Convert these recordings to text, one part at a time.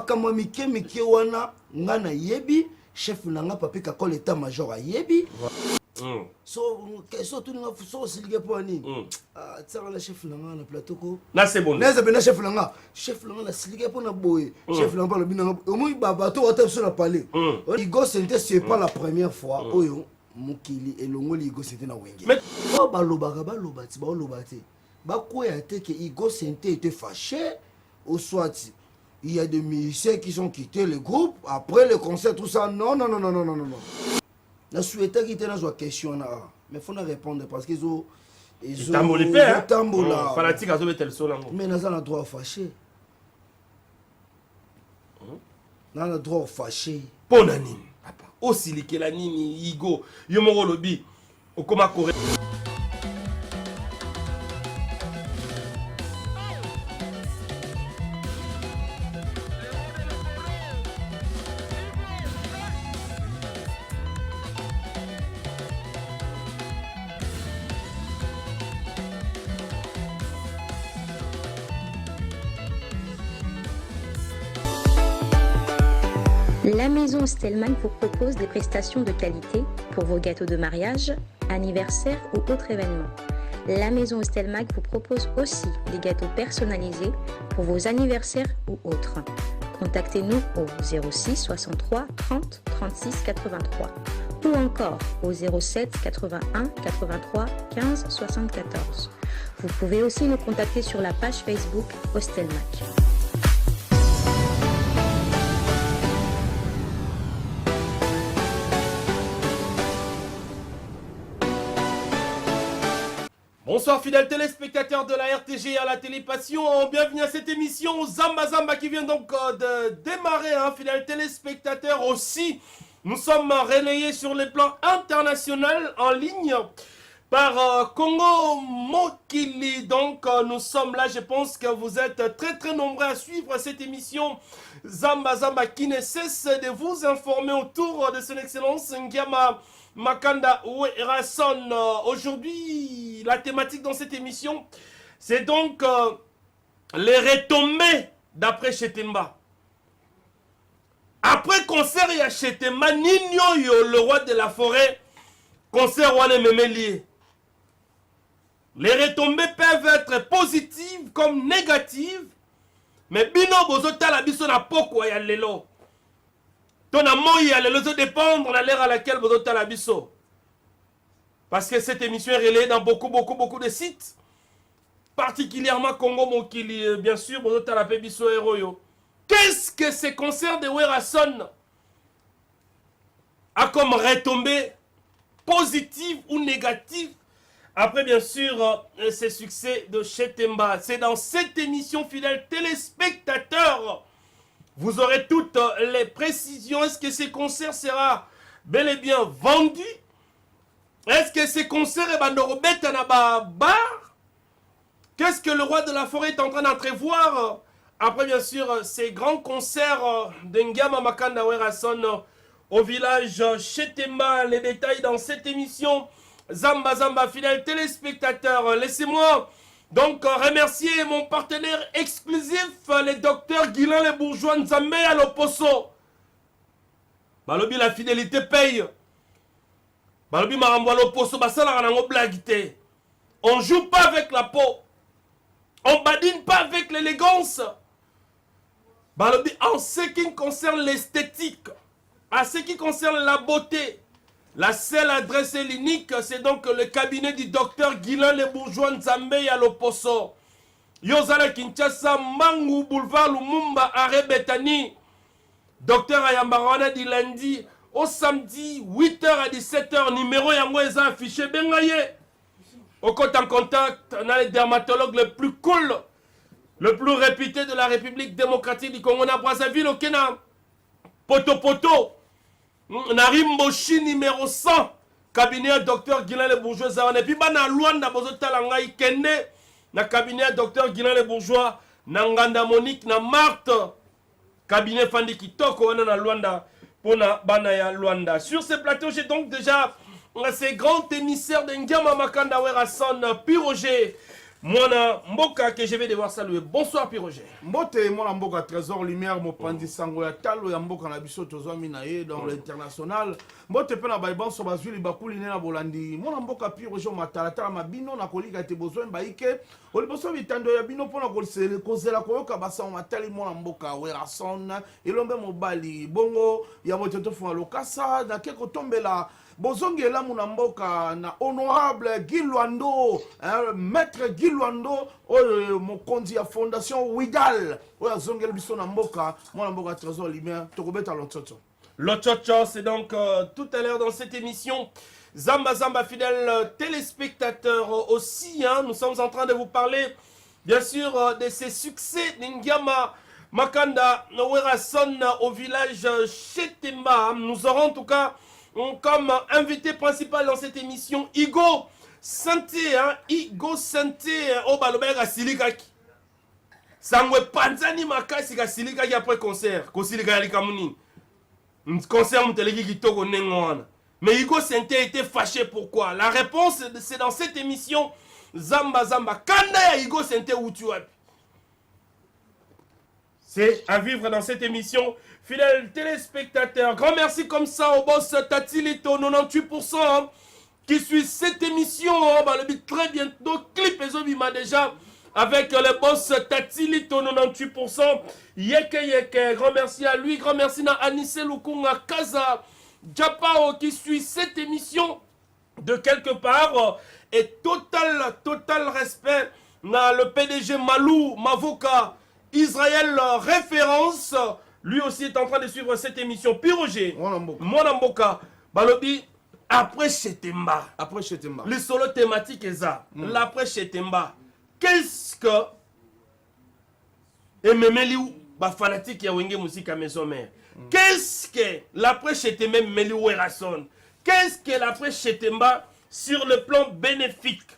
makamwa mike wana ngana yebi chef nanga papi kakol état major a yebi so tout nga so silige po ani tsara la chef nanga na plateau ko na c'est bon neza bena chef nanga la silige po na boye chef nanga le binanga omo baba to wata so na parler Igo Sente c'est pas la première fois oyo mukili elongoli Igo Sente na wenge ba loba ti ba loba ti ba ko ya te que Igo Sente était fâché au soit il y a des musiciens qui sont quittés le groupe après le concert tout ça non la souhaité quitter dans une question là mais faut nous répondre parce qu'ils ont tambola fanatique à sauver tel son mais nous avons le droit fâché nous avons le droit fâché pour nani papa aussi les la nini Igo yo moko lobi okoma correct. La maison Stelman vous propose des prestations de qualité pour vos gâteaux de mariage, anniversaire ou autres événements. La maison Stelman vous propose aussi des gâteaux personnalisés pour vos anniversaires ou autres. Contactez-nous au 06 63 30 36 83 ou encore au 07 81 83 15 74. Vous pouvez aussi nous contacter sur la page Facebook Ostelmac. Bonsoir fidèles téléspectateurs de la RTG à la Télépassion, bienvenue à cette émission Zamba Zamba qui vient donc de démarrer, fidèles téléspectateurs aussi. Nous sommes relayés sur les plans internationaux en ligne par Congo Mokili. Donc nous sommes là, je pense que vous êtes très nombreux à suivre cette émission Zamba Zamba qui ne cesse de vous informer autour de son excellence Ngiama Makanda Werason. Aujourd'hui, la thématique dans cette émission, c'est donc les retombées d'après Chetemba. Après concert, il y a Chetemba, Nino Yo, le roi de la forêt, concert Wane Memelier. Les retombées peuvent être positives comme négatives, mais Bino Bozota la biso na poko ya lelo. Ton amour y a le dépendre de l'ère à laquelle vous êtes à la biso. Parce que cette émission est relayée dans beaucoup de sites. Particulièrement Congo Mokili, bien sûr, vous êtes à la biso Héroyo. Qu'est-ce que ces concerts de Werason a comme retombée positive ou négative après, bien sûr, ces succès de Chetemba. C'est dans cette émission, fidèles téléspectateurs, vous aurez toutes les précisions. Est-ce que ce concert sera bel et bien vendu? Est-ce que ce concert est bandorobette na bar? Qu'est-ce que le roi de la forêt est en train d'entrevoir? Après, bien sûr, ces grands concerts de Ngiama Makanda Werason au village Chetemba. Les détails dans cette émission Zamba Zamba, fidèles téléspectateurs. Laissez-moi donc remercier mon partenaire exclusif, le docteur Guilain Le Bourgeois Nzambe à l'Oposo. Balobi, la fidélité paye. Balobi Marambo à l'Oposo, basala ranango blagité. On joue pas avec la peau. On badine pas avec l'élégance. Balobi, en ce qui concerne l'esthétique, en ce qui concerne la beauté, la seule adresse et l'unique, c'est donc le cabinet du docteur Guilain Le Bourgeois Nzambe à l'Oposo. Yozala Kinshasa, Mangu, Boulevard Lumumba, Arrêt Bethany. Docteur Ayambarwana du lundi au samedi, 8h à 17h. Numéro yango est affiché. Bengaye. Au compte en contact, on a le dermatologue le plus cool, le plus réputé de la République démocratique du Congo, na Brazzaville, au Kenya. Poto. Narimboshi numéro 100, cabinet docteur Guilain Le Bourgeois. Et puis, na Luanda, Bozotala Kende, na cabinet docteur Guilain Le Bourgeois, na Nganda Monique, na Marthe, cabinet Fandi Kitoko, na Luanda, pour na Banaya Luanda. Sur ce plateau, j'ai donc déjà ces grands émissaires de Ngiama Makanda Werason, Piroger, Mwana Mboka que je vais devoir saluer. Bonsoir Piroger. Mbote Mwana Mboka Trésor Lumière Mopandi Sango ya Talo ya Mboka na biso tozwami na ye dans l'international. Mbote pe na baiban so bazuli bakuli na bolandi. Mwana Mboka Piroger Matalata mabino na kolika te besoin baike. Oliboso bitando ya bino pona kolisele kozela koyoka basa matali Mwana Mboka Werason elombe mobali bongo ya moteto fwa lokasa na keko tombela bozongela muna mboka na honorable Guy Luando, maître Guy Luando, mokonzi ya fondation Widal, oya zongela biso na mboka, mwana mboka Trésor Lumière, tokobeta l'Otsoto. L'Otsoto, c'est donc tout à l'heure dans cette émission. Zamba Zamba, fidèles téléspectateurs aussi, hein, nous sommes en train de vous parler, bien sûr, de ces succès d'Ingiama Makanda, Werason au village Chetemba. Nous aurons en tout cas comme invité principal dans cette émission Igo Santé, hein, Igo Santé au Balobert Silikaki. Sangwe Panzani Makasi Silikaki après concert, Kosilikaki Kamuni. Concert Mteleki Kitoko Nengoana. Mais Igo Santé a été fâché pourquoi? La réponse c'est dans cette émission Zamba Zamba. Kanda Igo Santé Utuapi. C'est à vivre dans cette émission. Fidèles téléspectateurs, grand merci comme ça au boss Tatilito 98% hein, qui suit cette émission. Hein, bah, le but très bientôt, clip et Zobima déjà avec le boss Tatilito 98%. Yeke Yeke, grand merci à lui, grand merci à Anisse Lukunga Kaza Japao qui suit cette émission de quelque part. Et total respect à le PDG Malou Mavoka Israël référence. Lui aussi est en train de suivre cette émission. Piroger, Mwana Mboka, Balobi, après Chetemba. Après Chetemba. Le solo thématique est ça. L'après Chetemba. Qu'est-ce que. Et Memeliou, fanatique ya Wenge musique à maison mère. Qu'est-ce que l'après Chetemba Memeliou Werason? Qu'est-ce que l'après Chetemba sur le plan bénéfique?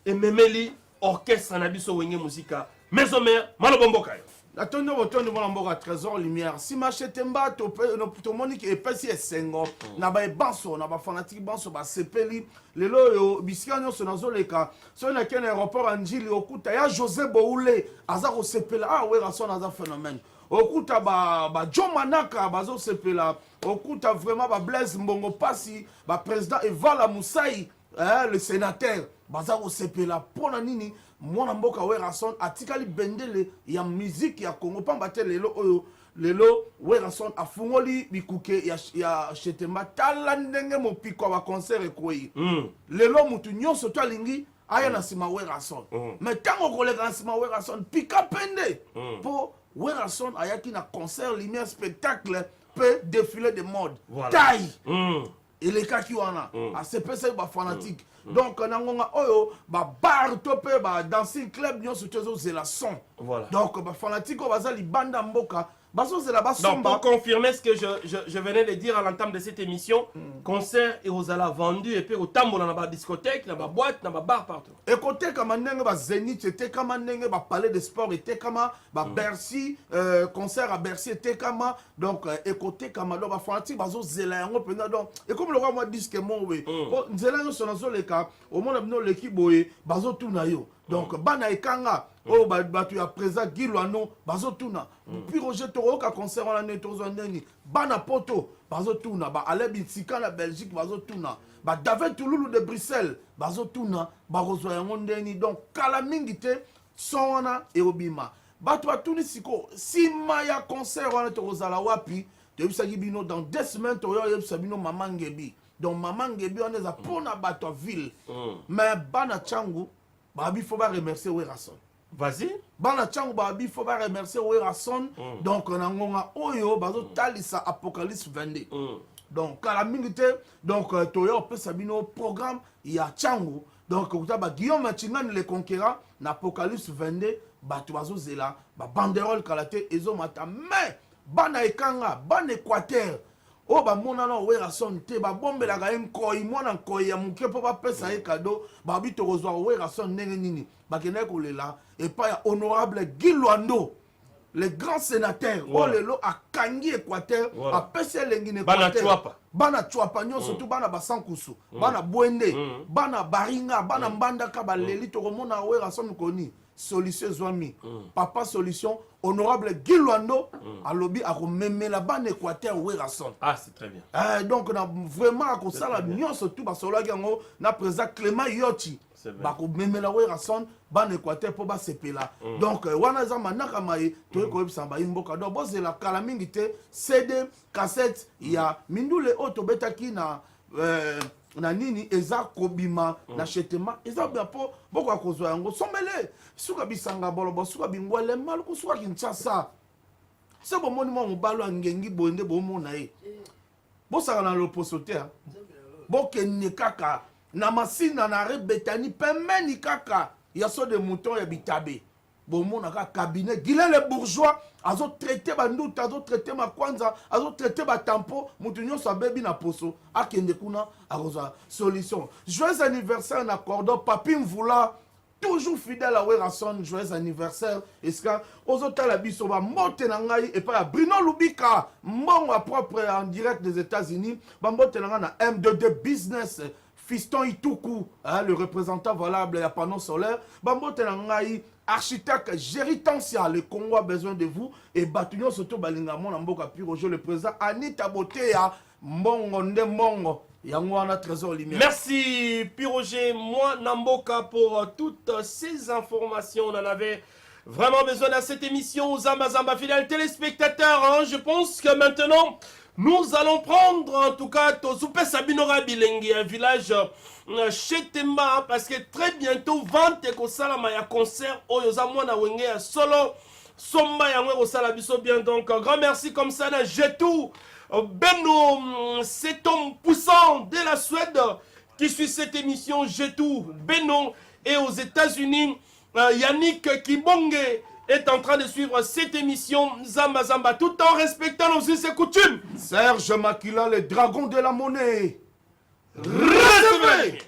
Et Memeli, orchestre en abisso Wenge musique à maison mère, Malobomboka. La tonne de Mwana Mboka Trésor Lumière. Si ma Chetemba, to monique et pesi et sengo. Na ba banso, na ba fanatique banso, ba sepeli. Lelo yo, bisikano so nazo leka. So na ken aéroport Anjili okuta ya José Boule. Azako sepela. Ah ouais, rason aza phénomène. Okuta ba John Manaka bazo sepela. Okuta vraiment ba Blaise Mbongo Pasi, ba président Evala Moussaï, le sénateur. Bazako sepela pona nini. Mwana Mboka Werason atikali bendele ya musique ya Congo pambate lelo oyo lelo Werason afungoli bikuke ya Chetemba tala ndenge mopiko wa concert ekwei lelo mutu nyonso to alingi aya na sima Werason mais tango koleka na sima Werason pika pende po Werason ayaki na concert lumière spectacle pe défilé de mode taille elekaki wana asepesa ba fanatique. Donc nangonga oyo ba bar topé ba dancing club nyonso tezo zela son. Voilà. Donc ba fanatique baza libanda mboka bazo zela ba donc somba. pour confirmer ce que je venais de dire à l'entame de cette émission, concert et aux ala vendu et puis au tambo dans la discothèque, dans la boîte, dans la bar partout. Et côté kama ndenge ba Zénith était kama ndenge ba palais de sport était kama ba Bercy concert à Bercy était kama donc et côté kama do ba fanatique bazo zela yango pena donc et comme le roi moi disque mon we nzela yo sonazo leka au monde bino l'équipe boye bazo tuna yo donc bana ekanga oh batu ya présent Guy Luando bazo tuna puis Roger Toroka concert en année tozo ndeni bana poto bazo tuna ba Alebi Tsika na Belgique bazo tuna ba David Touloulou de Bruxelles bazo tuna ba rozwa yango ndeni donc kala mingi te sona e obima batu batuni siko sima ya concert wana tokozala wapi tebisaki bino dans 2 semaines toyo yebisa bino Mama Ngebi donc Mama Ngebi on eza pona bato a ville mais bana changu babi faut pas remercier Werason. Vas-y. Bana changu babi faut pas remercier Werason. Donc nangonga oyo bazo talisa Apocalypse 22. Donc kala mingite donc toyo pesa bino programme ya changu donc kutaba Guillaume Chingani le conquérant na Apocalypse 22 bato bazo zela ba banderole kalate ezo mata mais bana ekanga bana Équateur o ba mona na Werason te ba bombela ga nkoi mona nkoi ya muke po ba pesa e cadeau ba bito kozwa Werason ndenge nini ba kena kolela et pas ya honorable Guy Luando les grands sénateurs oyo lelo akangi Équateur apesi elengi na Équateur bana chwapa nyonso tu bana basankusu bana bwende bana baringa bana mbandaka baleli tokomona wera somi koni solution zwami papa solution honorable Guy Luando alobi akomemela bana Équateur wera son c'est très bien donc na vraiment akosala nyonso tu basolaki yango na président Clément Yoti bakomemela wera son bana Équateur po basepela donc wana eza manaka maye toye koyebisa bayimboka donc bozela kala mingi te CD cassette ya mindule oyo tobetaki na nini eza kobima na chetema eza bien po boko akozwa yango sombele suka bisanga bolobo suka bingwele maluku suka Kinshasa se bomoni mo mobalo ngengi bonde bomona ye bosaka na loposo te bokende kaka na masina na rebetani pemeni kaka ya so de mouton ya bitabe bomona ka cabinet Guylain le bourgeois azo traiter banduta azo traiter makwanza azo traiter batampo mutu nyonso abebi na poso akende kuna akoza solution. Joyeux anniversaire na cordon Papi Mvula toujours fidèle à Werason. Joyeux anniversaire eska ozotala biso ba mbote na ngai et pas Bruno Lubika mbongo propre en direct des États-Unis ba mbote na na M22 business Fiston Ituku, le représentant valable à panneau solaire. Bambote Nangaï, architecte Géry Tansia, le Congo a besoin de vous. Et Batunion Soto Balinga, mon amboka Pirojo, le président Anita Botea, Mongo Ndemongo. Yangwana Trésor Lumière. Merci Piroger, moi Namboka pour toutes ces informations. On en avait vraiment besoin dans cette émission. Zamba Zamba fidèles téléspectateurs, je pense que maintenant nous allons prendre en tout cas Tozupe Sabinora Bilengi, un village chez Temba, parce que très bientôt, vente et Kosalama ya concert, Oyozamwana Wenge solo, Somba Yangwe Kosala Biso bien. Donc, grand merci comme ça, Jetou, Beno, cet homme poussant de la Suède qui suit cette émission, Jetou, Beno, et aux États-Unis, Yannick Kibonge est en train de suivre cette émission Zamba Zamba tout en respectant aussi ses coutumes. Serge Makila, le dragon de la monnaie. Recevez.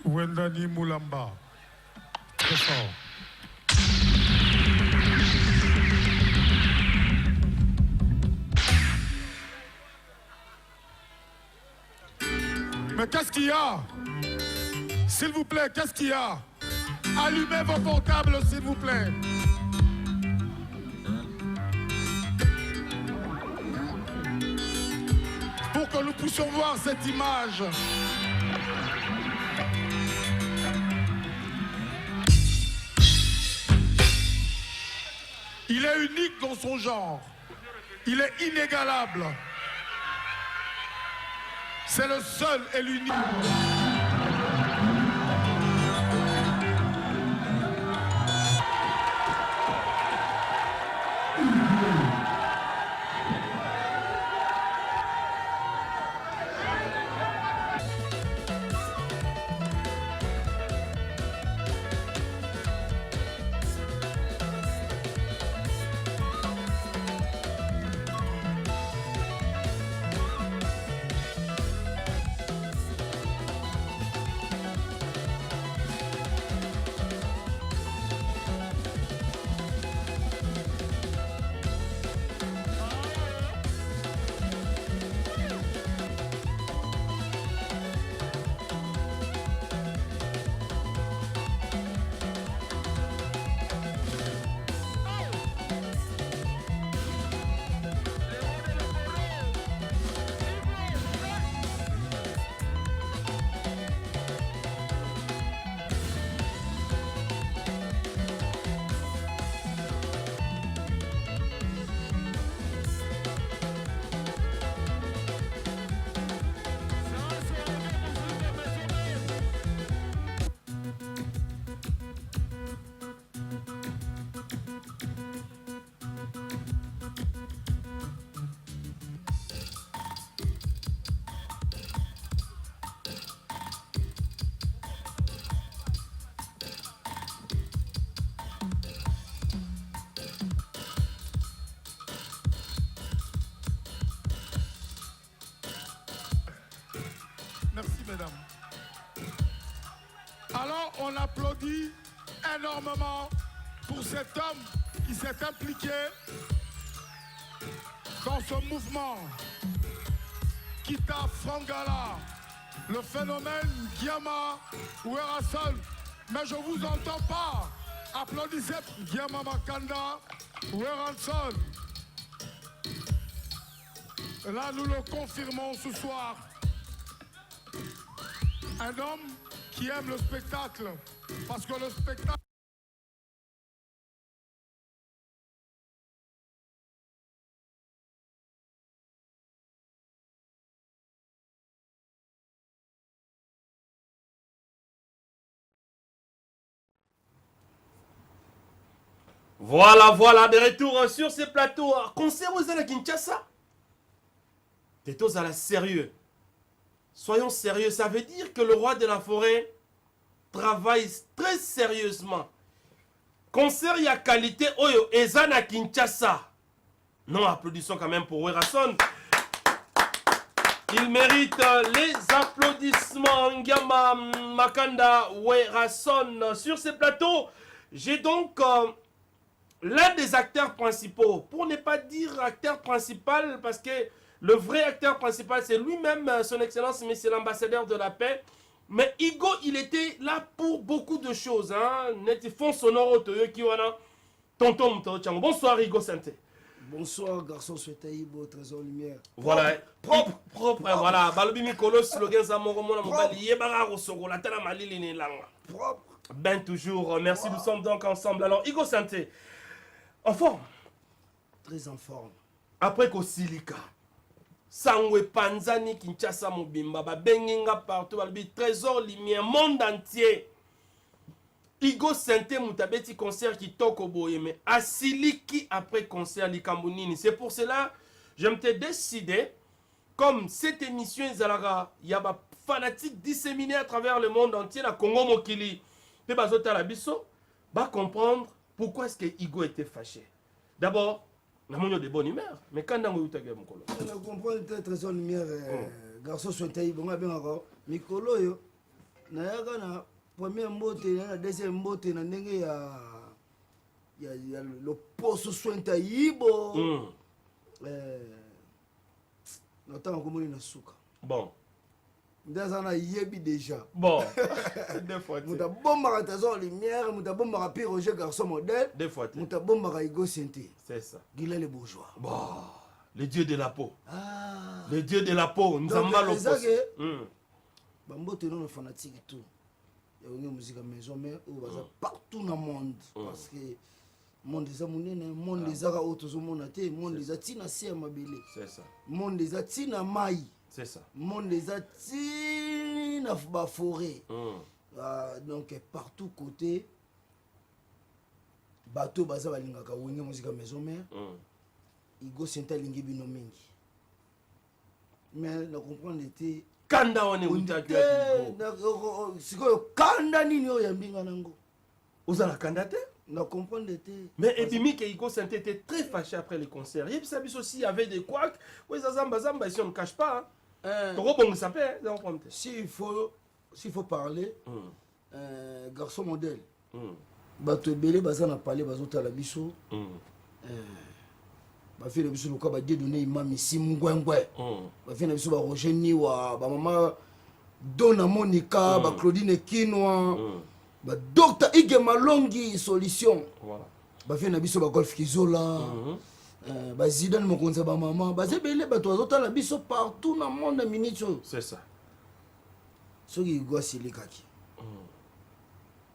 Wendani Moulamba. Très fort. Mais qu'est-ce qu'il y a? S'il vous plaît, qu'est-ce qu'il y a? Allumez vos portables, s'il vous plaît. Pour que nous puissions voir cette image. Il est unique dans son genre. Il est inégalable. C'est le seul et l'unique. Merci, mesdames. Alors, on applaudit énormément pour cet homme qui s'est impliqué dans ce mouvement. Kita Frangala, le phénomène Giama Werason. Mais je ne vous entends pas. Applaudissez Giama Makanda Werason. Là, nous le confirmons ce soir. Un homme qui aime le spectacle, parce que le spectacle... Voilà, de retour sur ces plateaux. Concert aux à Kinshasa. T'es tous à la sérieux. Soyons sérieux, ça veut dire que le roi de la forêt travaille très sérieusement. Concert y a qualité, oyo, ezana Kinshasa. Non, applaudissons quand même pour Werason. Il mérite les applaudissements. Ngama Makanda Werason. Sur ces plateaux, j'ai donc l'un des acteurs principaux. Pour ne pas dire acteur principal, parce que le vrai acteur principal, c'est lui-même, son excellence, mais c'est l'ambassadeur de la paix. Mais Igo, il était là pour beaucoup de choses. Net fond sonore, tonton. Bonsoir, Igo Santé. Bonsoir, garçon Swetaïbo, Trésor Lumière. Voilà, propre, voilà. Balobi Mikolo, slogan Zamoromona Mobali, Yebara Rosogo, la Tana Malili Langa. Propre. Ben toujours, merci, nous sommes donc ensemble. Alors, Igo Santé, en forme. Très en forme. Après Kosilika. Sangwe Panzani Kinshasa Mobimba Benginga partout balbi Trésor Lumière monde entier. Igo Santé Mutabeti concert qui toko boye mais asiliki après concert Likambunini. C'est pour cela je m'étais décidé comme cette émission Zalaga il y a ba fanatique disséminés à travers le monde entier la Congo Mokili pe bazota la biso va comprendre pourquoi est-ce que Igo était fâché. D'abord la de bonne humeur, mais quand on a eu Mokolo. Je comprends Trésor Lumière, garçon Swetaï, bon, bien encore. Mikolo, yo, na première mbote, na deuxième mbote, na ndenge ya le poste Swetaï, bon. Notamment comme on a souka. Bon. Ndazana yebi déjà. Bon. Deux fois. Mouta bomba Trésor Lumière, mouta bomba Pierre Roger garçon modèle. Deux fois. Mouta bomba Igo Santé. C'est ça. Guilain les bourgeois. Bon. Le dieu de la peau. Ah. Le dieu de la peau. Nous avons mal au poste. Bambo non fanatique tout. Il y a une musique à maison mais partout dans le monde parce que monde eza monene, monde ezaka oyo tozomona te, monde eza ntina se ya mabele, C'est ça. monde eza ntina mai, C'est ça. monde eza ntina baforêt. Donc partout côté bateau baza balingaka wenge muzika maison mère. Igo Sente alingi bino mingi. Mais na comprendre te Kanda wane utatu ya Igo. Sikoyo kanda nini oyo ya mbinga nango. Ozala kanda te? Na comprendre te. Mais Ebimi que Igo Sente était très fâché après les concerts. Il y aussi il y avait des couacs. Oui, ça zamba ici on ne cache pas. Toro bon ça peut, ça on s'il faut parler garçon modèle. Bato belé baza na parler bazota la biso. Bafile biso loka ba donner imam ici mungwengwe. Bafile biso ba Roger Niwa, ba mama Dona Monica, ba Claudine Kinwa. Ba docteur Ige Malongi solution. Voilà. Bafile biso ba Golf Kizola. Ba Zidane mokonza ba mama, ba zebele bato bazota la biso partout dans le monde minute. C'est ça. Ce qui goa silikaki.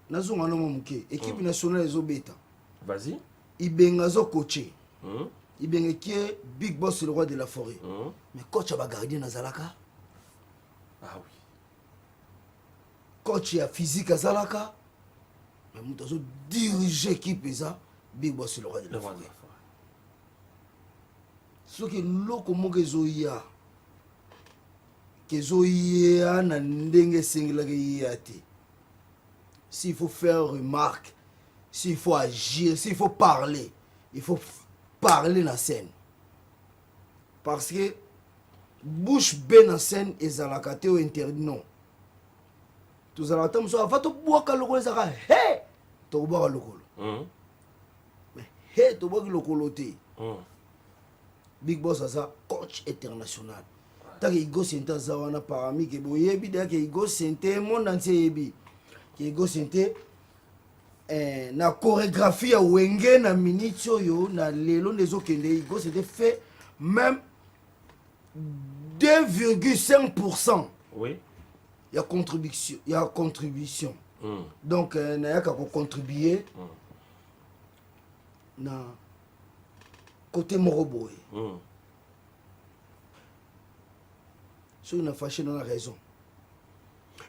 Nazonga no momuke, équipe nationale ezobeta. Vas-y. Ibenga zo coaché. Ibenga qui est Big Boss le roi de la forêt. Mais coach a gardien Nazalaka. Ah oui. Coach a physique Azalaka. Mais nous diriger équipe ça Big Boss le roi de la forêt. Ce qui loko mogezoya. Kezoya na ndenge singla yati. S'il faut faire remarque, s'il faut agir, s'il faut parler, il faut parler dans la scène. Parce que bouche bien en scène et zalakate ou interdit non. Tout ça là tam so va to boka lokolo zaka he to boka lokolo. Mais he to boka lokolo te. Big Boss asa coach international. Ta ke Igo Sente zawana parami ke boyebi da ke Igo Sente monde entier yebi. Igo Sente na chorégraphie ya wenge na minute oyo na lelo nezo kende Igo Sente fait même 2,5%. Oui. Il y a contribution. Donc na yaka ko contribuer na côté moroboy. So na fâché dans la raison.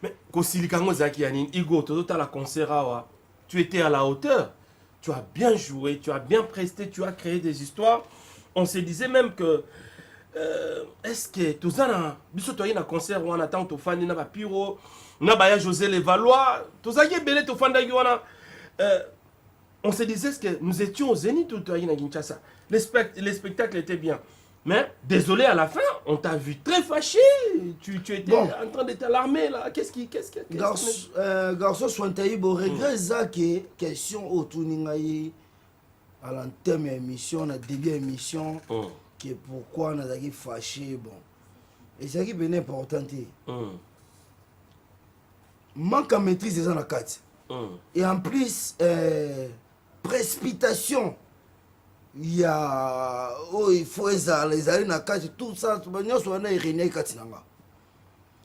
Mais Kosilikango Zaki Yanine, Igo, tu as la concert, tu étais à la hauteur, tu as bien joué, tu as bien presté, tu as créé des histoires. On se disait même que est-ce que tu as un concert où on attend ton fan, il y a un pyro, il y a José Levallois, tu as un belé, ton fan on se disait que nous étions au Zénith ou tu as une Kinshasa. Les spectacles étaient bien. Mais désolé, à la fin, on t'a vu très fâché. Tu étais en train de t'alarmer là. Qu'est-ce qui garçon Sointaïbo, regret ça que question autour de à l'entame émission, à la début émission, que pourquoi on a été fâché. Bon. Et c'est qui est bien important. Manque à maîtrise des anacats. Et en plus, précipitation. Il y a il faut les aller na kati tout ça banyoso wana irene kati nanga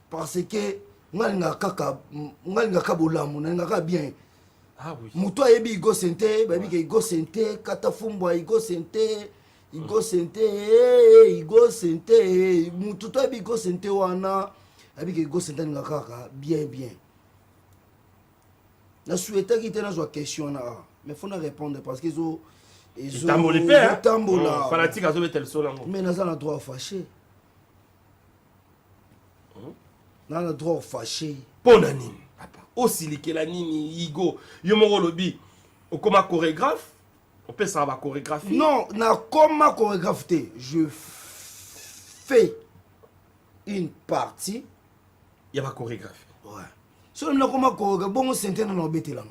parce que ngalinga kaka bolamu ngaka bien. Ah oui. Muto ayebi Igo Sente babi ke Igo Sente kata fumbwa Igo Sente muto to ayebi Igo Sente wana abi ke Igo Sente ngaka bien na souhaita ki tena zo question na mais faut na répondre parce que zo ils tambolent pas, hein? Fanatique à tel sol. Mais nous avons le droit de fâcher. Nous avons le droit de fâcher. Ponanine, papa. Aussi, les nini, Igo, Yomoro Lobby, comme chorégraphe, on peut savoir chorégraphie. Non, comme chorégraphe, je fais une partie. Il y a ma chorégraphie. Ouais. Si on a comme chorégraphe, bon, c'est un peu de temps.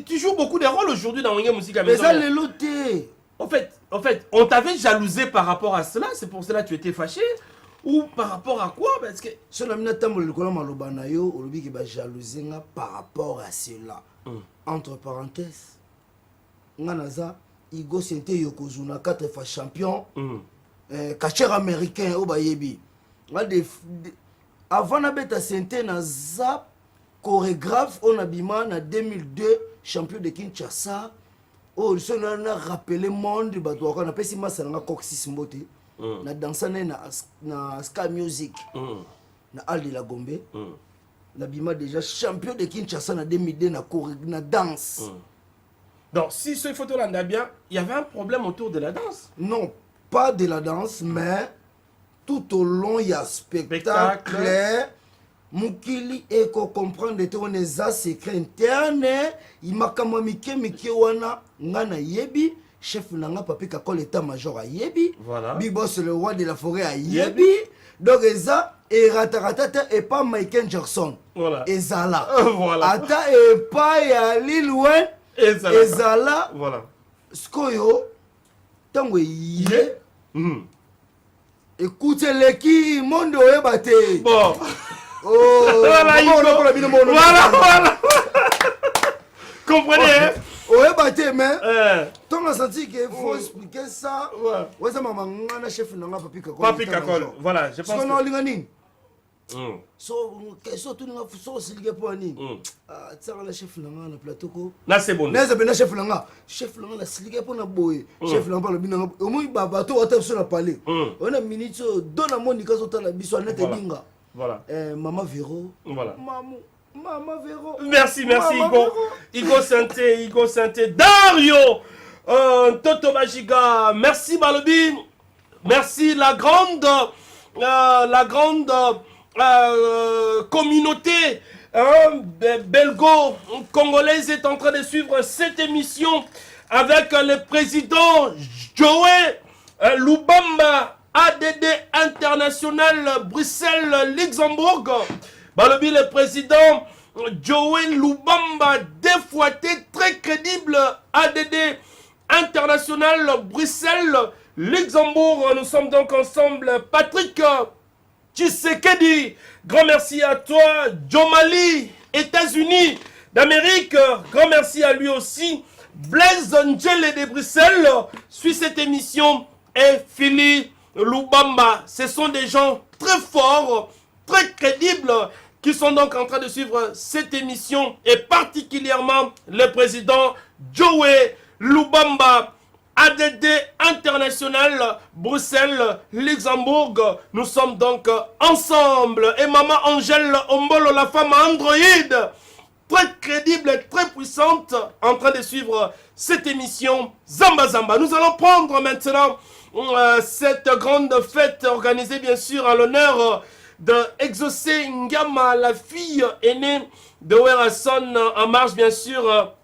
Tu joues beaucoup de rôles aujourd'hui dans la musique à maison. Mais ça, le loté. En fait, on t'avait jalousé par rapport à cela, c'est pour cela que tu étais fâché. Ou par rapport à quoi? Parce que si on a mis un temps pour le colombe yo, on dit qu'il va jalouser par rapport à cela. Entre parenthèses, Nganaza, Igo Sente Yokozuna 4 fois champion, catcheur américain au Bayebi. Avant na beta Sente na zap chorégraphe on abima na 2002 champion de Kinshasa. Oh, ce qu'on a rappelé monde bato on a pesi masa na Coxis Mbote na dansa na ska music na Aldi la Gombe na bima déjà champion de Kinshasa na 2002 na danse. Donc si ce photo là anda bien, il y avait un problème autour de la danse. Non, pas de la danse mais tout au long il y a spectacle. Mukili eko comprendre te on est à secret interne il makama mike wana ngana yebi chef nanga papi kakol état major a yebi voilà big boss le roi de la forêt a yebi donc eza et rataratata et pas Michael Jackson voilà ezala voilà ata et pas ya Lil Wayne ezala voilà skoyo tango yé écoutez l'équipe monde oyebate bon. Oh, voilà, voilà. Comprenez, hein? Ouais, bah, mais. Tant qu'on senti qu'il faut expliquer ça. Ouais, ça m'a demandé chef n'a pas piqué. Papi Kakol, voilà, je pense. Ce qu'on a l'ingani. So tout n'a so c'est lié pour ani. Ah, ça la chef n'a na plateau ko. Là c'est bon. Là c'est bien chef n'a. Chef n'a la sligue pour na boy. Chef n'a pas le bina. Au moins baba to wata sur na parler. On a minute donne à Monica so la biso na te binga. Voilà. Maman Véro. Voilà. Maman Véro. Merci, merci Igo Santé. Dario Toto Bajiga. Merci Balobi. Merci la grande communauté belgo-congolaise est en train de suivre cette émission avec le président Joey Lubamba. ADD International Bruxelles Luxembourg. Balobi le président Joey Lubamba défouetté très crédible ADD International Bruxelles Luxembourg. Nous sommes donc ensemble. Patrick Tshisekedi, grand merci à toi. Jomali, États-Unis d'Amérique, grand merci à lui aussi. Blaise Angel de Bruxelles suit cette émission et Philippe Lubamba, ce sont des gens très forts, très crédibles, qui sont donc en train de suivre cette émission, et particulièrement le président Joey Lubamba, ADD International, Bruxelles, Luxembourg. Nous sommes donc ensemble, et Maman Angèle Ombolo, la femme Android, très crédible, très puissante, en train de suivre cette émission Zamba Zamba. Nous allons prendre maintenant cette grande fête organisée bien sûr en l'honneur de Exaucé Ngama, la fille aînée de Werason, en marge bien sûr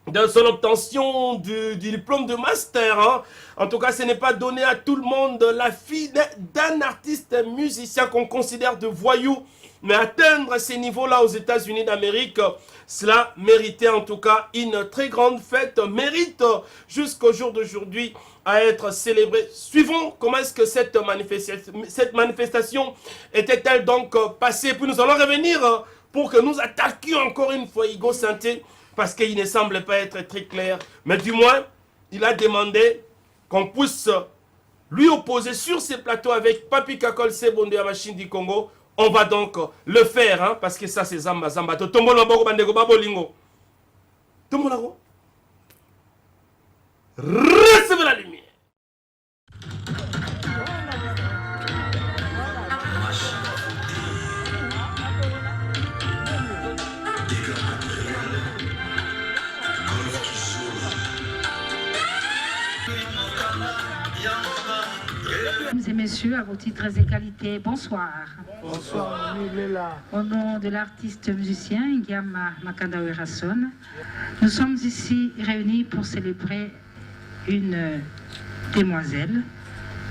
de son obtention du diplôme de master. Hein. En tout cas, ce n'est pas donné à tout le monde. La fille d'un artiste musicien qu'on considère de voyou, mais atteindre ces niveaux-là aux États-Unis d'Amérique, cela méritait en tout cas une très grande fête, mérite jusqu'au jour d'aujourd'hui à être célébrée. Suivons comment est-ce que cette manifestation était-elle donc passée. Puis nous allons revenir pour que nous attaquions encore une fois Igo Santé, parce qu'il ne semble pas être très clair. Mais du moins, il a demandé qu'on puisse lui opposer sur ces plateaux avec Papi Kakol Sebonde à Machine du Congo. On va donc le faire, hein, parce que ça c'est Zamba Zamba. Tombo na boko bandeko babolingo. Tombo na go. Recevez la lumière. Mesdames et messieurs, à vos titres et qualités, bonsoir. Bonsoir, au nom de l'artiste musicien Ngama Makanda Werason, nous sommes ici réunis pour célébrer une demoiselle,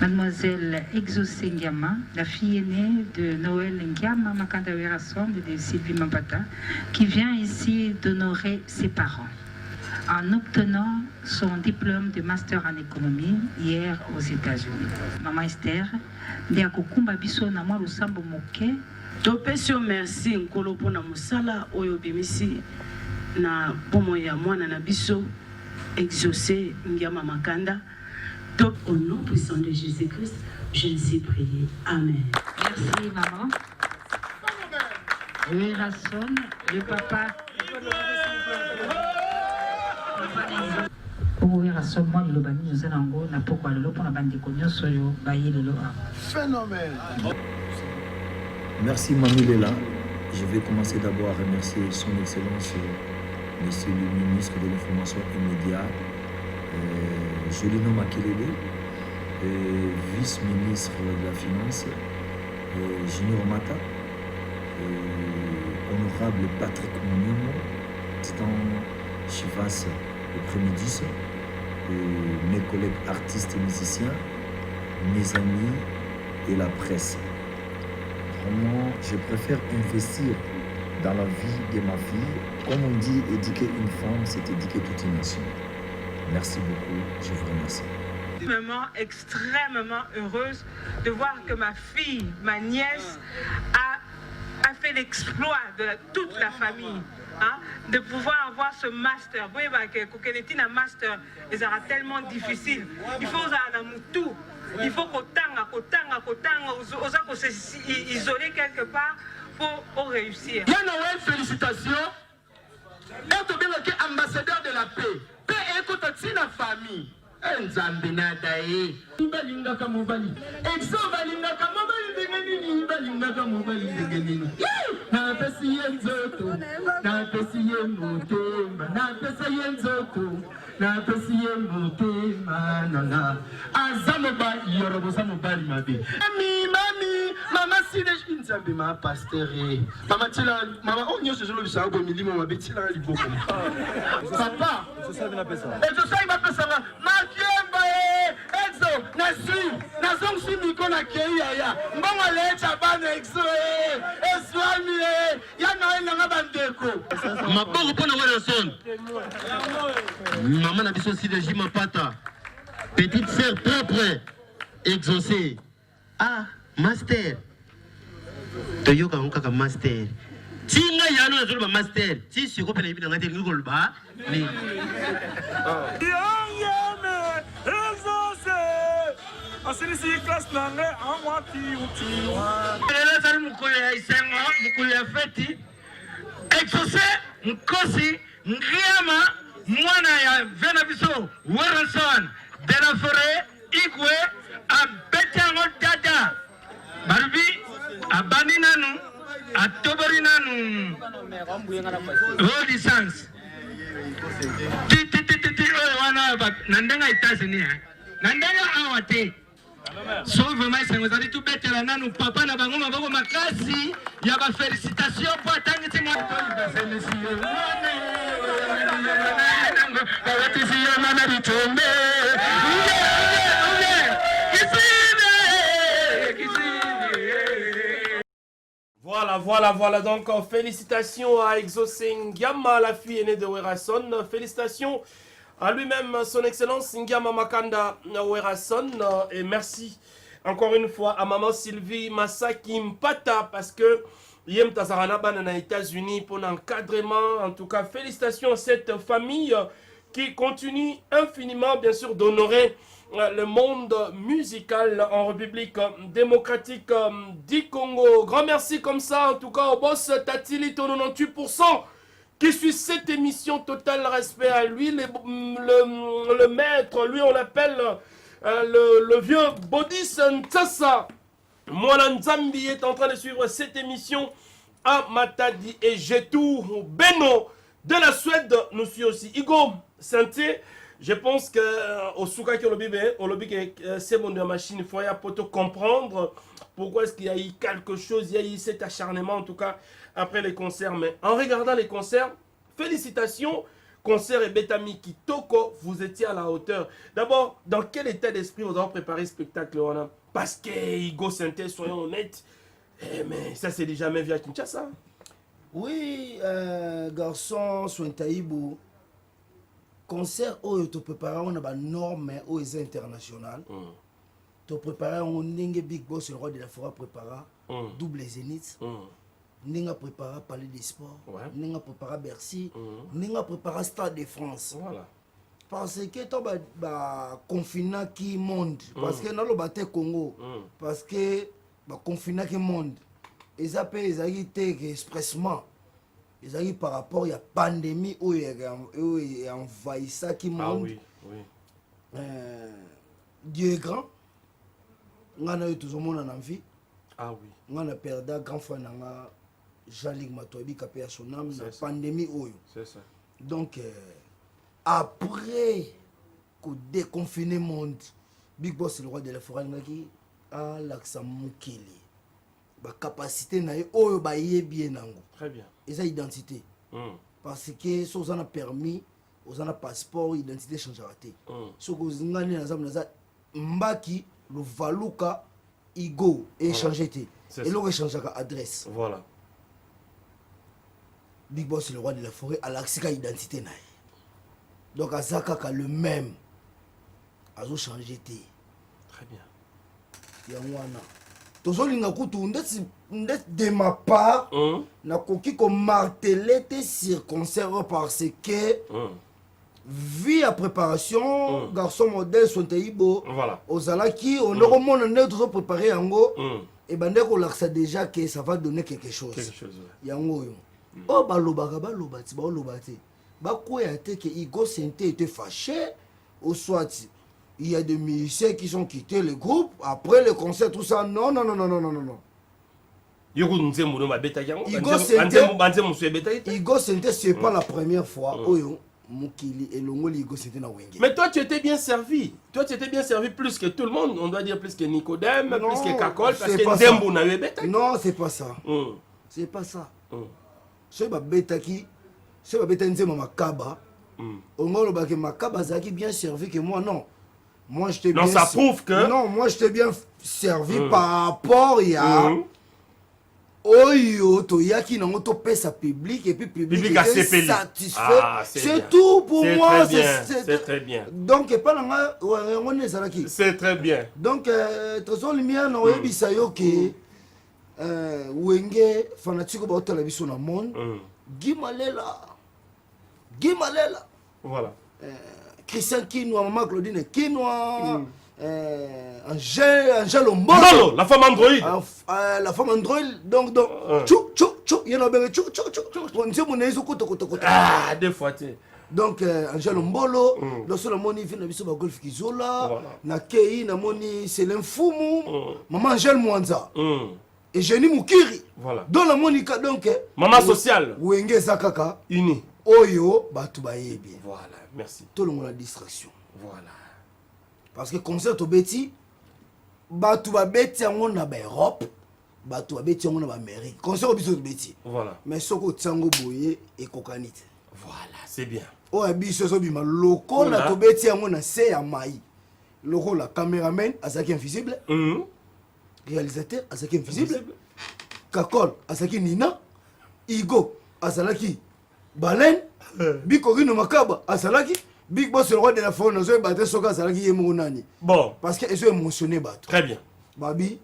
Mademoiselle Exaucé Ngama, la fille aînée de Noël Ngama Makanda Werason de Sylvie Mambata, qui vient ici d'honorer ses parents en obtenant son diplôme de master en économie hier aux États-Unis. Maman Esther, ndiakokumba biso na mwa lusambo moke. Topesi merci nkolo pona musala oyo bimisi na pomo ya mwana na biso Exaucé Ngama Makanda. Au nom puissant de Jésus-Christ, je ne sais prier. Amen. Merci maman. Werrason, le papa. Phénomène. Merci Manu Lela. Je vais commencer d'abord à remercier son Excellence, Monsieur le ministre de l'Information et Médias, Jolino Makelele, vice-ministre de la Finance, Junior Mata, honorable Patrick Mouniomo, président Chivas le premier 10, mes collègues artistes et musiciens, mes amis et la presse. Vraiment, je préfère investir dans la vie de ma fille. Comme on dit, éduquer une femme, c'est éduquer toute une nation. Merci beaucoup, je vous remercie. Extrêmement heureuse de voir que ma fille, ma nièce, a fait l'exploit de toute la famille. Hein, de pouvoir avoir ce master. Vous voyez que un master, sera tellement difficile. Il faut tout. Il faut qu'on isoler quelque part pour réussir. Félicitations. Et ambassadeur de la paix. Paix est la famille. Nzambe nadae balingaka mobali exo balingaka mobali ndengenini balingaka mobali ndengenini na pesi yenzoto na pesi yemotemba na pesi yenzoto na pesi yemotemba nanga azamo ba yorobo samo bali mabe mami mama sile nzambe ma pasteur mama tila mama onyo se jolo bisa ko milimo mabe tila liboko papa exo sai ma pesa Kiemba exo na zongsi miko na keia ya mbongo lecha bana exo eswami ya na nga bandeko maboko pona Werrason maman na biso si de Jima Pata petite sœur propre exaucée master toyoka ngaka master tinga yano na zolo master ti siko pena ibina ngate ngiko ba ni Asirisi classe nange amwati uti. Lelo sari mukule ya isengo mukule ya feti. Exaucé mkosi ngiyama mwana ya vena biso Werrason de la forêt igwe abetango dada. Barbi abani nanu atobori nanu. Road distance. Ti wana nandenga itasi ni nandenga awate. So vraiment c'est vous avez tout bête la nanu papa na bango maboko makasi ya ba félicitations pour atteindre ces mois Voilà, donc félicitations à Exaucé Ngiama, la fille aînée de Werrason, félicitations à lui-même, son excellence Ngiama Makanda Werrason, et merci encore une fois à maman Sylvie Masaki Mpata, parce que Yem Tazarana Banana États-Unis pour l'encadrement. En tout cas, félicitations à cette famille qui continue infiniment, bien sûr, d'honorer le monde musical en République démocratique du Congo. Grand merci comme ça, en tout cas, au boss Tatilito 98%. Qui suit cette émission, total respect à lui, le maître, lui on l'appelle le vieux Bodis Ntsasa. Mwana Nzambi est en train de suivre cette émission à Matadi et Jetou Beno de la Suède nous suit aussi. Igo Santé, je pense que au Souka qui au lobby c'est bon de la machine, il faut pour te comprendre pourquoi est-ce qu'il y a eu quelque chose, il y a eu cet acharnement en tout cas après les concerts. Mais en regardant les concerts, félicitations, concert et Betami Kitoko, vous étiez à la hauteur. D'abord, dans quel état d'esprit vous avez préparé le spectacle? Parce que Igo Santé, soyons honnêtes, mais ça c'est déjà même via Kinshasa. Oui, garçon, Sointaïbou, concert où tu prépares, on a des normes où ils sont internationales. Tu prépares, on a Big Boss, le roi de la forêt préparé, double zénith. Ninga préparé Palais des Sports, Ninga préparé Bercy, Ninga préparé Stade de France. Voilà. Parce que tu as confiné qui monde, parce que dans le Congo, parce que confiné qui monde. eza pe ezalaki te expressement ezalaki par rapport ya pandémie oyo envahissaki monde. Dieu est grand. Ngana yo tozomona na vie. Ah oui. Ngana perda grand frère nanga Jean-Luc Matoabi kapé à son âme la pandémie oyo. C'est ça. Donc après qu'on déconfiner le monde, Big Boss le roi de la forêt ngaki a l'accent mukili. Ba capacité na yo oyo ba yebi nango. Très bien. Et ça identité. Parce que ça vous en a permis, vous en a passeport, identité change raté. Ce que vous ngani na zamu na mbaki le valuka igo échanger té. Et le échanger adresse. Voilà. Big Boss le roi de la forêt a l'accès à identité na. Donc azaka ka le même. Azo changer té. Très bien. Yangwana. Tozolinga kutu de ma part na koki ko marteler tes circonstances parce que vie à préparation garçon modèle sont ibo voilà ozalaki on a comment on est préparé yango et bande ko laksa déjà que ça va donner quelque chose yango yo oh balobati ba ko ya te que Igo Senté était fâché au soit il y a des musiciens qui sont quittés le groupe après le concert tout ça non. Igo Senté c'est pas la première fois oyo mukili elongoli Igo Senté na wenge. Mais toi tu étais bien servi. Toi tu étais bien servi plus que tout le monde, on doit dire plus que Nicodème, plus que Kakol parce que Nzembo na beta. Non, c'est pas ça. C'est pas ça. C'est ba betaki, c'est ba beta Nzembo makaba. Ongolo ba ke makaba zaki bien servi que moi non. Moi, je t'ai bien... ça prouve que... Non, moi, je t'ai bien servi par rapport à... Oyo, to yaki na moto pesa public et puis public est satisfait. Ah, c'est tout pour moi. C'est très bien. Donc, pas là, on est salaki. C'est très bien. Donc, trésor lumière, on est bisayo que Wenge, fanatique ba hôtel biso na monde. Gimalela. Voilà. Christian Kinoa, maman Claudine Kinoa, Angèle Ombolo, la femme androïde. La femme androïde, donc, tchou, il y en a bien, tchou, on dit mon ézo koto. Ah, deux fois, tu. Donc, Angèle Ombolo, lorsque la moni vient à Golf Kizola, na Kei, na moni Céline Fumu, maman Angèle Mwanza, et Jenny Mukiri. Voilà. Dans la monica, donc, maman sociale. Wenge Zakaka, uni. Oyo, Batubayebi. Voilà. Merci. Tout le monde a distraction. Voilà. Parce que concert au Betty, tu vas bêter en Europe, tu vas bêter en Amérique. Concert au Betty. Voilà. Mais ce que Tsango Boye et Kokanite. Voilà, c'est bien. Oh, abisso bima loko na to bêter en se ya mai. Loko la caméraman Azaki invisible. Réalisateur Azaki invisible. Kakol Azaki Nina. Igo Azalaki Baleine. Big Orino Makaba, Asalaki, Big Boss le roi de la forêt, nous avons battu Soka Salaki Yemounani. Bon. Parce qu'ils sont émotionnés. Très bien. Babi,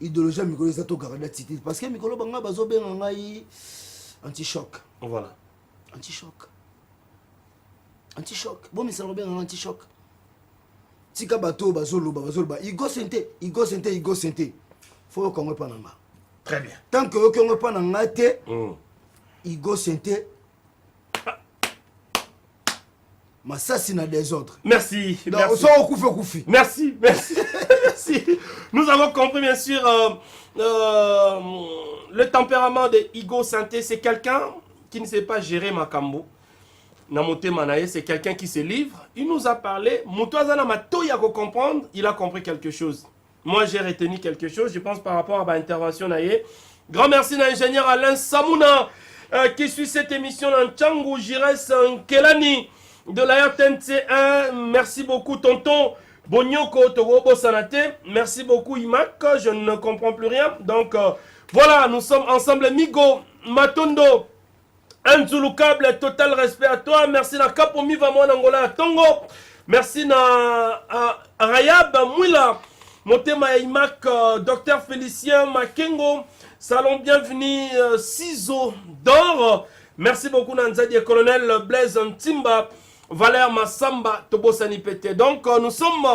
idéologie Mikolo Sato Garada Titi. Parce que Mikolo Banga Bazo Bengangai anti-choc. Voilà. Anti-choc. Bon, mais ça va bien un anti-choc. Tika Bato, Bazolo, Igo Senté. Faut qu'on ne pas nanga. Très bien. Tant que vous ne pas nanga, Igo Senté. Massassin à des autres. Merci. Merci. Merci. Nous avons compris bien sûr le tempérament de Igo Senté. C'est quelqu'un qui ne sait pas gérer Makambo. Namote Manaye, c'est quelqu'un qui se livre. Il nous a parlé. Moutouazana Matoya comprendre. Il a compris quelque chose. Moi j'ai retenu quelque chose. Je pense par rapport à l'intervention Naye. Grand merci à l'ingénieur Alain Samouna qui suit cette émission en Tchangou, Jires, en Kelani. De la RTNC1, merci beaucoup tonton Bonyoko Togobo Sanate, merci beaucoup Imak, je ne comprends plus rien. Donc voilà, nous sommes ensemble Migo, Matondo, Anzulu Câble, total respect à toi, merci na Kapomi Vamon Angola Tongo, merci na Rayab Mouila, Motema Imak, Docteur Félicien Makengo, Salon bienvenue Ciseaux d'or, merci beaucoup Nanzadi Colonel Blaise Ntimba, Valère Massamba, Tobo Sanipete. Donc, nous sommes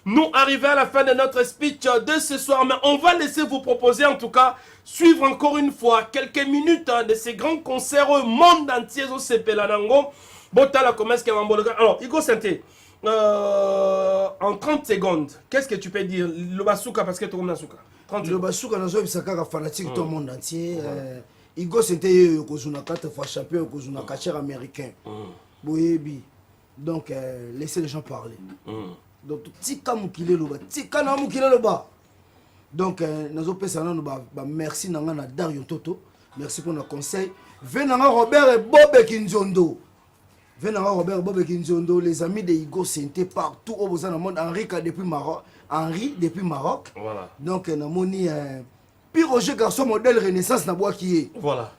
nous arriver à la fin de notre speech de ce soir. Mais on va laisser vous proposer en tout cas, suivre encore une fois quelques minutes de ces grands concerts au monde entier au Sepelanango. Botala Comès Kemambologa. Alors, Igo Santé, en 30 secondes, qu'est-ce que tu peux dire? Le Basuka, parce que tu es Souka. Le Basuka, nous avons un fanatique tout le monde entier. Igo Santé, Kozuna 4 fois champion, Kozuna 4 américain. Boyebi. Donc, laissez les gens parler. Donc, tika mukile loba, tika na mukile loba. Donc, nous avons merci nanga Dario Toto, merci pour nos conseils. Venanga Robert et Bob Kinzondo. Venanga Robert Bob Kinzondo, les amis de Igo Santé partout au monde. Henri depuis Maroc. Voilà. Donc, nous avons puis Roger Garçon modèle Renaissance na bois qui est. Voilà.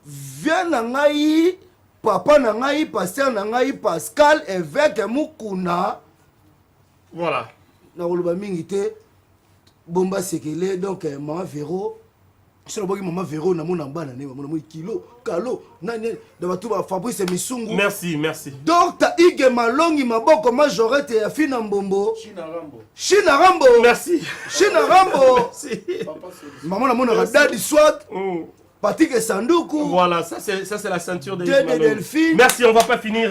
Viens nangai, papa nangai, pasteur nangai, Pascal, évêque Mukuna. Voilà. Na oloba mingi te bomba sekele donc maman Véro. C'est le maman Véro na mona mbana ne maman kilo kalo nani de batu ba Fabrice Misungu. Merci, merci. Dr Ige Malongi maboko majorette ya fina mbombo. China Rambo. Merci. China Rambo. Merci. Maman na mona Daddy Swag. Patrick Sanduku. Voilà, ça c'est la ceinture de Delphine. Merci, on va pas finir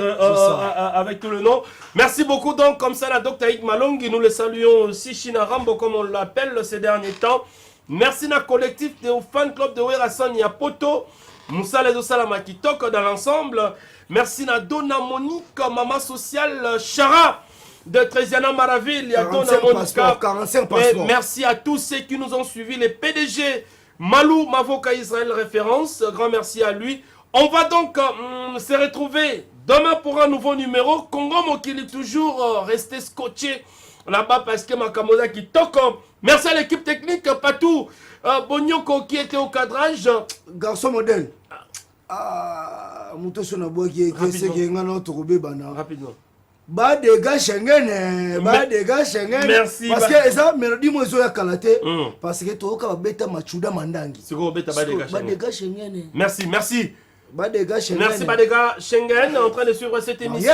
avec tout le nom. Merci beaucoup donc, comme ça la Dr Ig Malongi, nous le saluons aussi, China Rambo comme on l'appelle ces derniers temps. Merci na collectif de fan club de Werason Yapoto, Moussa les Osalama qui toque dans l'ensemble. Merci na Dona Monique, maman sociale Chara de Trésiana Maraville, il y a Dona Monica. 45 passeports. Merci à tous ceux qui nous ont suivis, les PDG. Malou Mavoka Israël référence, grand merci à lui. On va donc se retrouver demain pour un nouveau numéro. Congo Mokili toujours resté scotché là-bas parce que Makamoda qui toque. Merci à l'équipe technique, Patou Bonyoko qui était au cadrage. Garçon modèle. Mouto Sonabo qui est rapidement. Ba dégâts Schengen, ba dégâts Schengen. Merci. Parce que ça mélodie moi zo ya kalaté parce que to ka beta machuda mandangi. C'est quoi beta ba dégâts Schengen. Merci, merci. Ba dégâts Schengen. Merci ba dégâts Schengen en train de suivre cette émission.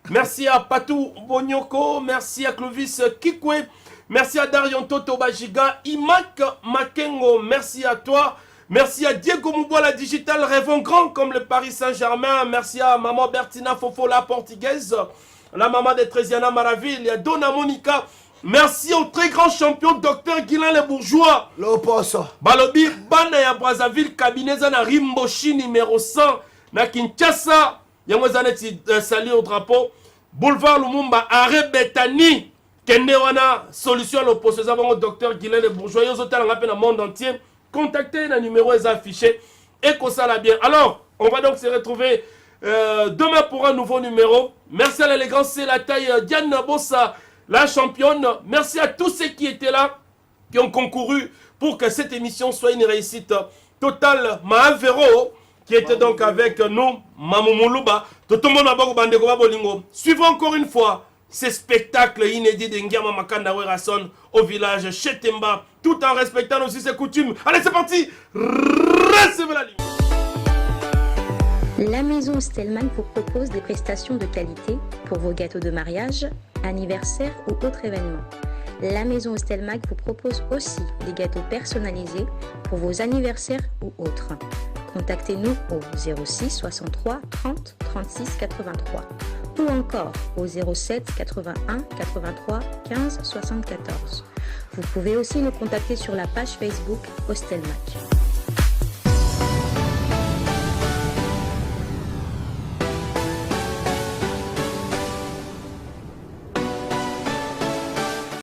Merci à Patou Bonyoko, merci à Clovis Kikwe, merci à Darion Toto Bajiga, Imak Makengo, merci à toi. Merci à Diego Mouboula Digital, rêvons grand comme le Paris Saint-Germain. Merci à maman Bertina Fofo la portugaise. La maman de Trésiana Maraville, il y a Dona Monica. Merci au très grand champion Dr Guilain Le Bourgeois. L'Oposo. Balobi, Bana ya Brazzaville, cabinet na Rimboshi numéro 100. Na Kinshasa, Yamozaneti salut au drapeau. Boulevard Lumumba, arrêt Betani. Kendewana, solution à l'opposition. Nous avons Dr Guilain Le Bourgeois. Nous avons rappelé dans le monde entier. Contactez, le numéro est affiché. Et qu'on s'en a bien. Alors, on va donc se retrouver demain pour un nouveau numéro. Merci à l'élégance, c'est la taille Diane Bossa, la championne. Merci à tous ceux qui étaient là, qui ont concouru pour que cette émission soit une réussite totale. Mahavero, qui était donc avec nous, Mamou Moulouba, tout le monde. Suivons encore une fois ces spectacles inédits de Ngiama Makanda Werason au village Chetemba, tout en respectant aussi ses coutumes. Allez, c'est parti. Recevez la ligne. La maison Stelman vous propose des prestations de qualité pour vos gâteaux de mariage, anniversaire ou autres événements. La maison Stelman vous propose aussi des gâteaux personnalisés pour vos anniversaires ou autres. Contactez-nous au 06 63 30 36 83 ou encore au 07 81 83 15 74. Vous pouvez aussi nous contacter sur la page Facebook Hostelmac.